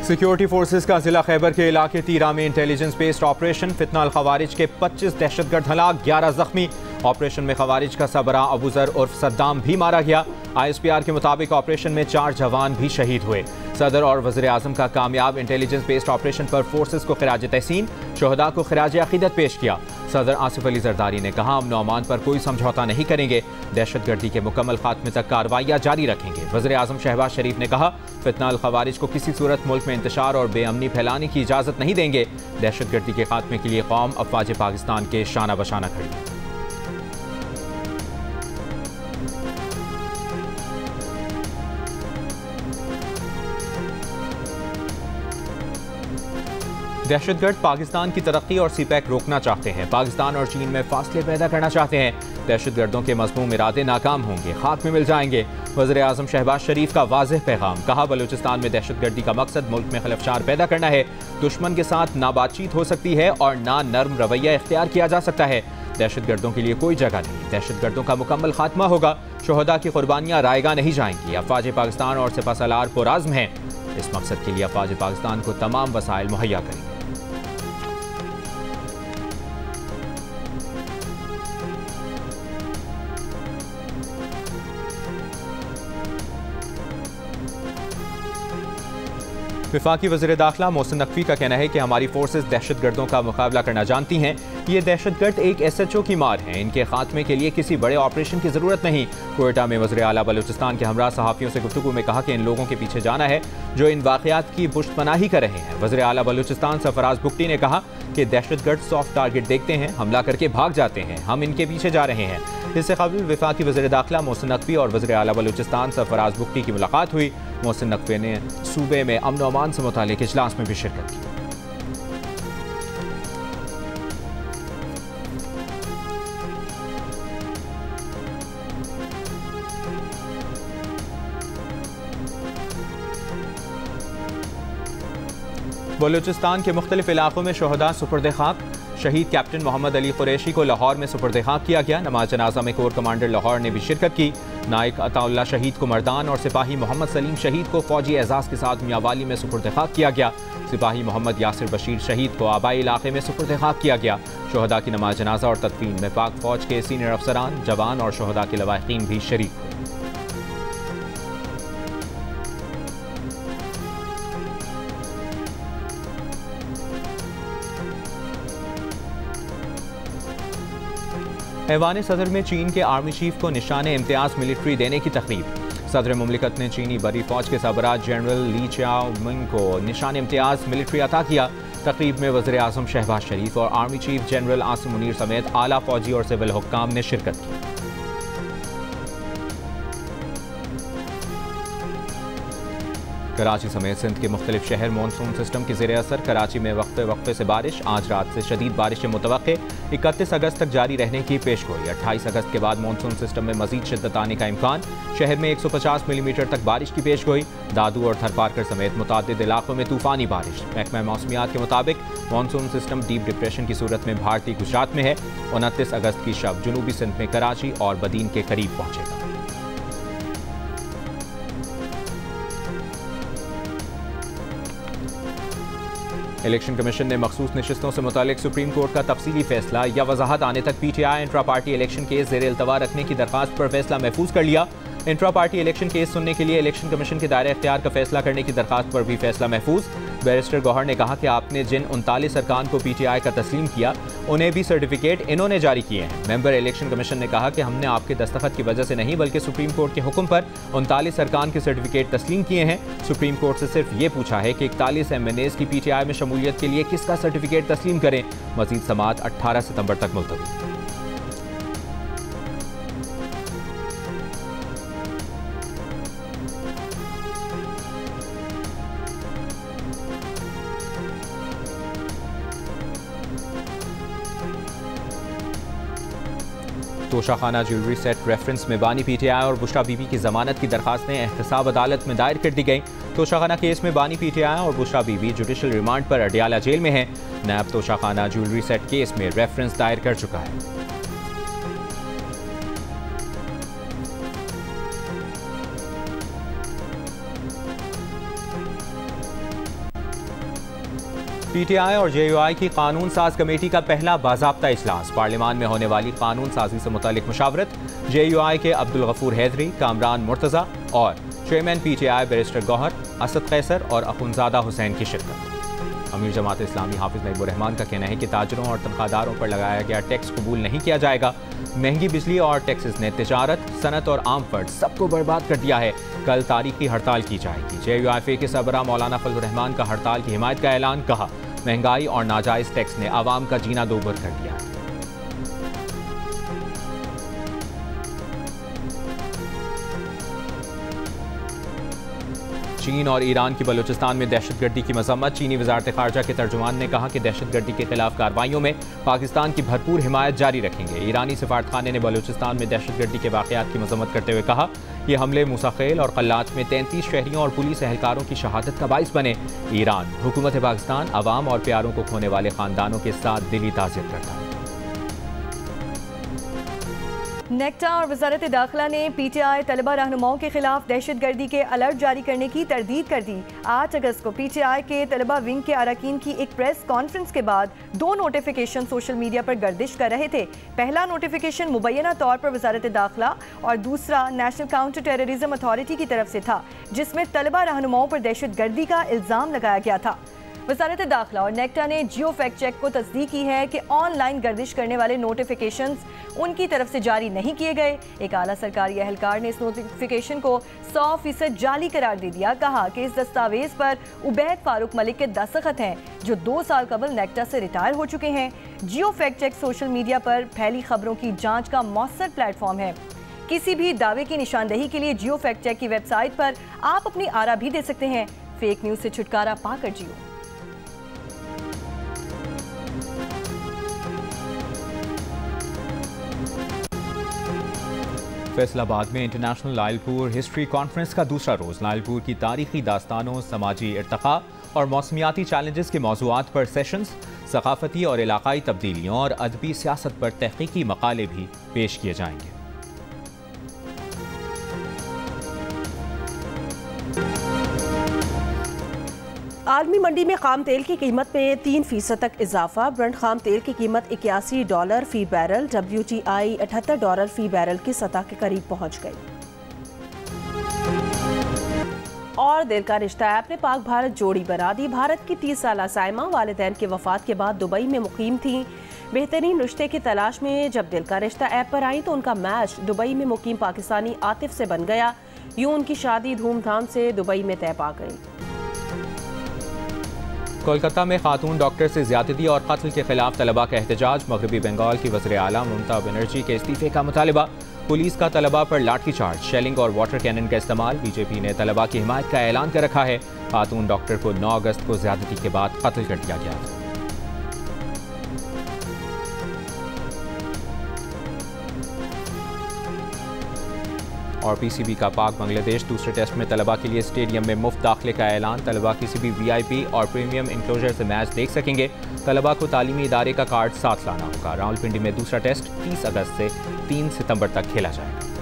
Security forces का जिला खैबर के इलाके तीरा में इंटेलिजेंस बेस्ड ऑपरेशन, फितना अल खवारिज के 25 दहशतगर्द हलाक, 11 जख्मी। ऑपरेशन में खवारिज का सबरा अबूजर उर्फ सद्दाम भी मारा गया। ISPR के मुताबिक ऑपरेशन में 4 जवान भी शहीद हुए। सदर और वज़ीर आज़म का कामयाब इंटेलिजेंस बेस्ड ऑपरेशन पर फोर्सेस को खिराज तहसीन, शोहदा को खिराज अकीदत पेश किया। सदर आसिफ अली जरदारी ने कहा, अमन अमान पर कोई समझौता नहीं करेंगे, दहशतगर्दी के मुकम्मल खात्मे तक कार्रवाइयाँ जारी रखेंगे। वज़ीर आज़म शहबाज शरीफ ने कहा, फितना अल खवारिज को किसी सूरत मुल्क में इंतशार और बेअमनी फैलाने की इजाज़त नहीं देंगे। दहशतगर्दी के खात्मे के लिए कौम अफवाज पाकिस्तान के शाना बशाना खड़ी है। दहशतगर्द पाकिस्तान की तरक्की और सीपैक रोकना चाहते हैं। पाकिस्तान और चीन में फासले पैदा करना चाहते हैं। दहशतगर्दों के मज़मूम इरादे नाकाम होंगे, खात्मे मिल जाएंगे। वज़ीर आज़म शहबाज शरीफ का वाज़ेह पैगाम, कहा, बलूचिस्तान में दहशतगर्दी का मकसद मुल्क में खलफशार पैदा करना है। दुश्मन के साथ ना बातचीत हो सकती है और ना नर्म रवैया इख्तियार किया जा सकता है। दहशतगर्दों के लिए कोई जगह नहीं, दहशतगर्दों का मुकम्मल खात्मा होगा। शोहदा की कुर्बानियाँ रायगा नहीं जाएंगी। अफवाज पाकिस्तान और सिपहसालार पुराज़्म हैं। इस मकसद के लिए अफवाज पाकिस्तान को तमाम वसाइल मुहैया करेंगे। वफाकी वज़ीर दाखिला मोहसिन नकवी का कहना है कि हमारी फोर्सेस दहशतगर्दों का मुकाबला करना जानती हैं। ये दहशतगर्द एक SHO की मार हैं। इनके खात्मे के लिए किसी बड़े ऑपरेशन की ज़रूरत नहीं। कोयटा में वज़ीर आला बलूचिस्तान के हमरा सहाफ़ियों से गुफ्तगू में कहा कि इन लोगों के पीछे जाना है जो इन वाक़यात की पुश्तपनाही कर रहे हैं। वज़ीर आला बलूचिस्तान सरफराज बुगटी ने कहा कि दहशतगर्द सॉफ्ट टारगेट देखते हैं, हमला करके भाग जाते हैं, हम इनके पीछे जा रहे हैं। इससे कबल वफाकी वज़ीर दाखिला मोहसिन नकवी और वज़ीर आला बलूचिस्तान सरफराज बुगटी की मुलाकात हुई। मोहसिन नकवी ने सूबे में अमन और अमान से मुतालिक इजलास में भी शिरकत की। बलूचिस्तान के मुख्तलिफ इलाकों में शोहदा सुपुर्द खाक। शहीद कैप्टन मोहम्मद अली कुरैशी को लाहौर में सुपुर्द खाक किया गया। नमाज जनाजा में कोर कमांडर लाहौर ने भी शिरकत की। नायक अताउल्ला शहीद को मर्दान और सिपाही मोहम्मद सलीम शहीद को फौजी एजाज़ के साथ मियांवाली में सुपुर्द खाक किया गया। सिपाही मोहम्मद यासिर बशीर शहीद को आबाई इलाके में सुपुर्द खाक किया गया। शोहदा की नमाज जनाजा और तदफीन में पाक फौज के सीनियर अफसरान, जवान और शोहदा के लवाहिकीन भी शरीक हुए। ऐवान सदर में चीन के आर्मी चीफ को निशान इम्तियाज मिलिट्री देने की तकरीब। सदर मुमलिकत ने चीनी बड़ी फौज के सरबराह जनरल ली चाओमिंग को निशान इम्तियाज मिलिट्री अता किया। तकरीब में वज़ीर आज़म शहबाज शरीफ और army chief general Asim Munir समेत आला फौजी और सिविल हुक्काम ने शिरकत की। कराची समेत सिंध के मुख्तलिफ शहर मानसून सिस्टम के ज़ेर असर। कराची में वक्फे से बारिश, आज रात से शदीद बारिशें मुतवक्के। 31 अगस्त तक जारी रहने की पेशगोई। 28 अगस्त के बाद मानसून सिस्टम में मजीद शिद्दत आने का इम्कान। शहर में 150 मिलीमीटर तक बारिश की पेशगोई। दादू और थरपारकर समेत मुतादिद इलाकों में तूफानी बारिश। महकमा मौसमियात के मुताबिक मानसून सिस्टम डीप डिप्रेशन की सूरत में भारतीय गुजरात में है। 29 अगस्त की शब जनूबी सिंध में कराची और बदीन के करीब पहुंचेगा। इलेक्शन कमीशन ने मखसूस नशिस्तों से मुतालिक सुप्रीम कोर्ट का तफसीली फैसला या वजाहत आने तक PTI intra party election case ज़ेर इल्तवा रखने की दरख्वास्त पर फैसला महफूज कर लिया। इंट्रा पार्टी इलेक्शन केस सुनने के लिए इलेक्शन कमीशन के दायरे इख्तियार का फैसला करने की दरख्वास्त पर भी फैसला महफूज। बैरिस्टर गौहर ने कहा कि आपने जिन 39 अरकान को PTI का तस्लीम किया, उन्हें भी सर्टिफिकेट इन्होंने जारी किए हैं। मेंबर इलेक्शन कमीशन ने कहा कि हमने आपके दस्तखत की वजह से नहीं बल्कि सुप्रीम कोर्ट के हुक्म पर 39 अरकान के सर्टिफिकेट तस्लीम किए हैं। सुप्रीम कोर्ट से सिर्फ ये पूछा है कि 41 MNAs की PTI में शमूलियत के लिए किसका सर्टिफिकेट तस्लीम करें। मजीद समाअत 18 सितंबर तक मुलतवी। तोशाखाना ज्वेलरी सेट रेफरेंस में बानी PTI और बुशरा बीबी की जमानत की दरखास्तें एहतसाब अदालत में दायर कर दी गई। तोशाखाना केस में बानी PTI और बुशरा बीबी जुडिशल रिमांड पर अडियाला जेल में है। नैब तोशाखाना ज्वेलरी सेट केस में रेफरेंस दायर कर चुका है। PTI और JUI की कानून साज कमेटी का पहला बाज़ाब्ता इजलास। पार्लियामान में होने वाली कानून साजी से मुतालिक मुशावरत। JUI के अब्दुल गफूर हैदरी, कामरान मुर्तज़ा और chairman PTI barrister Gohar, Asad Qaiser और अखुनजादा हुसैन की शिरकत। अमीर जमात इस्लामी हाफिज नईबुर रहमान का कहना है कि ताजरों और तनख्वाहदारों पर लगाया गया टैक्स कबूल नहीं किया जाएगा। महंगी बिजली और टैक्सेस ने तिजारत, सनत और आम फर्द सबको बर्बाद कर दिया है। कल तारीखी हड़ताल की जाएगी। JUIF के सरबराह मौलाना फजलुर रहमान का हड़ताल की हिमायत का ऐलान। कहा, महंगाई और नाजायज टैक्स ने आवाम का जीना दोबर कर दिया है। चीन और ईरान की बलूचिस्तान में दहशतगर्दी की मजम्मत। चीनी वजारत खारजा के तर्जुमान ने कहा कि दहशतगर्दी के खिलाफ कार्रवाइयों में पाकिस्तान की भरपूर हिमायत जारी रखेंगे। ईरानी सफारतखाने ने बलूचिस्तान में दहशतगर्दी के वाकयात की मजम्मत करते हुए कहा, ये हमले मूसाखेल और कल्लाच में 33 शहरियों और पुलिस एहलकारों की शहादत का बाइस बने। ईरान हुकूमत पाकिस्तान अवाम और प्यारों को खोने वाले खानदानों के साथ दिली ताज़ियत करता है। नेक्टा और वजारत दाखिला ने PTI तलबा रहनुमाओं के खिलाफ दहशतगर्दी के अलर्ट जारी करने की तरदीद कर दी। 8 अगस्त को PTI के तलबा विंग के अरकान की एक प्रेस कॉन्फ्रेंस के बाद 2 नोटिफिकेशन सोशल मीडिया पर गर्दिश कर रहे थे। पहला नोटिफिकेशन मुबैना तौर पर वजारत दाखिला और दूसरा नेशनल काउंटर टेररिज्म अथॉरिटी की तरफ से था, जिसमें तलबा रहनुमाओं पर दहशतगर्दी का इल्ज़ाम लगाया गया था। वजारत दाखिला और नेक्टा ने जियो फैक्ट चेक को तस्दीक की है कि ऑनलाइन गर्दिश करने वाले नोटिफिकेशंस उनकी तरफ से जारी नहीं किए गए। एक आला सरकारी एहलकार ने इस नोटिफिकेशन को 100% जाली करार दे दिया। कहा कि इस दस्तावेज पर उबैद फारूक मलिक के दस्तखत हैं, जो 2 साल कबल नेक्टा से रिटायर हो चुके हैं। जियो फैक्ट चेक सोशल मीडिया पर फैली खबरों की जाँच का मौसर प्लेटफॉर्म है। किसी भी दावे की निशानदेही के लिए जियो फैक्ट चेक की वेबसाइट पर आप अपनी आरा भी दे सकते हैं। फेक न्यूज़ से छुटकारा पाकर जियो। फैसलाबाद में इंटरनेशनल लाइलपुर हिस्ट्री कॉन्फ्रेंस का दूसरा रोज़। लाइलपुर की तारीखी दास्तानों, समाजी इर्तक़ा और मौसमियाती चैलेंजेस के मौज़ूआत पर सेशंस, सकाफती और इलाकाई तब्दीलियों और अदबी सियासत पर तहकीकी मकाले भी पेश किए जाएंगे। आलमी मंडी में खाम तेल की कीमत में 3% तक इजाफा। ब्रेंट खाम तेल की कीमत $81 फी बैरल, WTI $78 फी बैरल की सतह के करीब पहुंच गई। और दिल का रिश्ता ऐप ने पाक भारत जोड़ी बना दी। भारत की 30 साला साइमा वालिदैन की वफात के बाद दुबई में मुकीम थी। बेहतरीन रिश्ते की तलाश में जब दिल का रिश्ता ऐप पर आई तो उनका मैच दुबई में मुकीम पाकिस्तानी आतिफ से बन गया। यूं उनकी शादी धूमधाम से दुबई में तय पा गई। कोलकाता में खातून डॉक्टर से ज्यादती और कत्ल के खिलाफ तलबा का एहतजाज। मगरबी बंगाल की वज़ीर आला ममता बनर्जी के इस्तीफे का मुतालबा। पुलिस का तलबा पर लाठीचार्ज, शेलिंग और वाटर कैनन का इस्तेमाल। बीजेपी ने तलबा की हिमायत का ऐलान कर रखा है। खातून डॉक्टर को 9 अगस्त को ज्यादती के बाद कत्ल कर दिया गया था। और PCB का पाक बांग्लादेश दूसरे टेस्ट में तलबा के लिए स्टेडियम में मुफ्त दाखिले का ऐलान। तलबा किसी भी VIP और प्रीमियम इंक्लोजर से मैच देख सकेंगे। तलबा को तालीमी इदारे का कार्ड साथ लाना होगा। रावलपिंडी में दूसरा टेस्ट 30 अगस्त से 3 सितंबर तक खेला जाएगा।